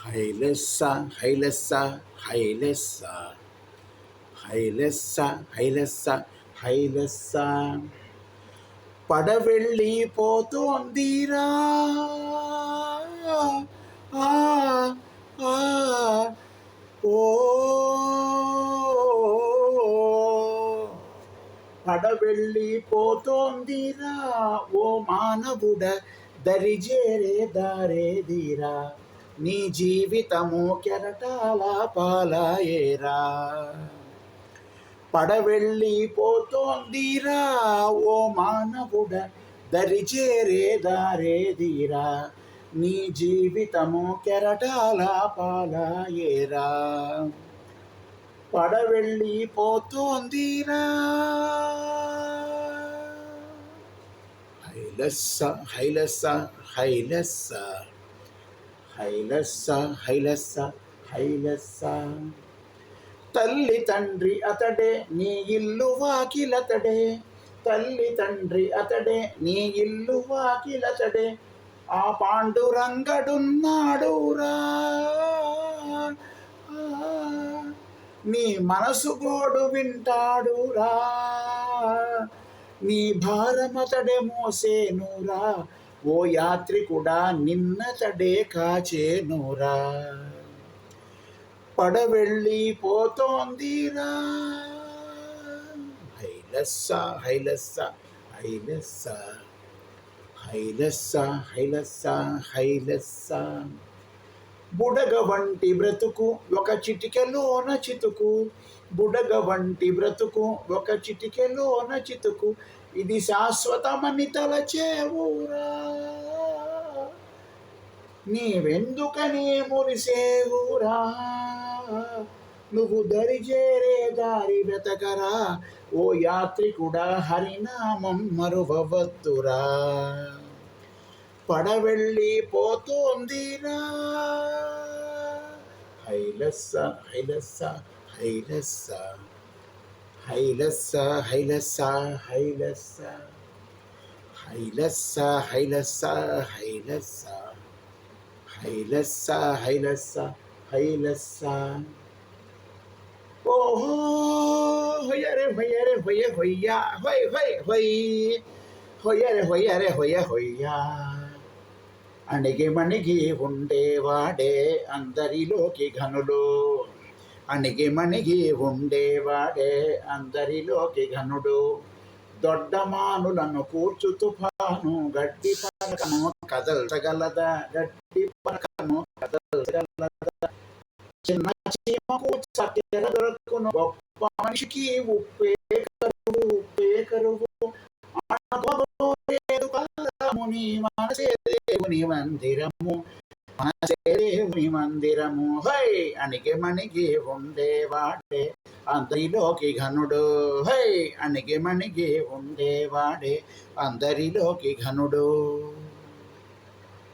హైలెస్స హైలెస్స హైలెస్స హైలెస్స హైలెస్స హైలెస్స పడవెళ్ళిపోతోందిరా ఆ ఆ ఓ పడవెళ్ళిపోతోందిరా ఓ మానవుడ దరిజేరే దారేదిరా నీ జీవితము కెరటాల పాలాయేరా పడవెళ్ళిపోతోందిరా ఓ మానవుడ దరిజేరే దారేదిరా నీ జీవితము కెరటాల పాలాయేరా పడవెళ్ళిపోతోందిరా హైలెస్స హైలెస్స హైలెస్స హైలెస్స హైలెస్స హైలెస్స తల్లి తండ్రి అతడే నీ ఇల్లు వాకిలతడే తల్లి తండ్రి అతడే నీ ఇల్లు వాకిలతడే ఆ పాండురంగడున్నాడురా నీ మనసు గోడు వింటాడురా నీ భారమతడే మోసేనురా ఓ యాత్రికుడా నిన్నతడే కాచేనురా పడవెళ్ళిపోతోందిరా హైలెస్స హైలెస్స హైలెస్స హైలెస్స హైలెస్స హైలెస్స బుడగ వంటి బ్రతుకు ఒక చిటికెలోన చితుకు బుడగ వంటి బ్రతుకు ఒక చిటికెలోన చితుకు ఇది శాశ్వతమని తలచేవురా నీవెందుకని మురిసేవురా నువ్వు దరిజేరే దారి వెతకరా ఓ యాత్రికుడా హరినామం మరువవద్దురా పడవెళ్ళిపోతోందిరా హైలెస్స హైలెస్స హైలెస్స హైలెస్స హైలెస్స హైలెస్స హైలెస్స హైలెస్స హైలెస్స హైలెస్స హైలెస్స హైలెస్స ఓహో హొయ్యరే హొయ్యరే హొయ్య హొయ్య హొయ్ హొయ్ హొయ్ హొయ్యరే హొయ్యరే హొయ్య హొయ్య అణిగి మణిగి ఉండేవాడే అందరిలోకి ఘనుడు అణిగి మణిగి ఉండేవాడే అందరిలోకి ఘనుడు దొడ్డమానులను కూర్చు తుఫాను గడ్డి పరకను కదల్చగలదా గడ్డి పరకను కదల్చగలదా చిన్న చీమకు చక్కెర దొరకును గొప్ప మనిషికి ఉప్పే కరువు ముని మనసే దేవుని మందిరము మనసే దేవుని మందిరము హై అణిగి మణిగి ఉండేవాడే అందరిలోకి ఘనుడు హై అణిగి మణిగి ఉండేవాడే అందరిలోకి ఘనుడు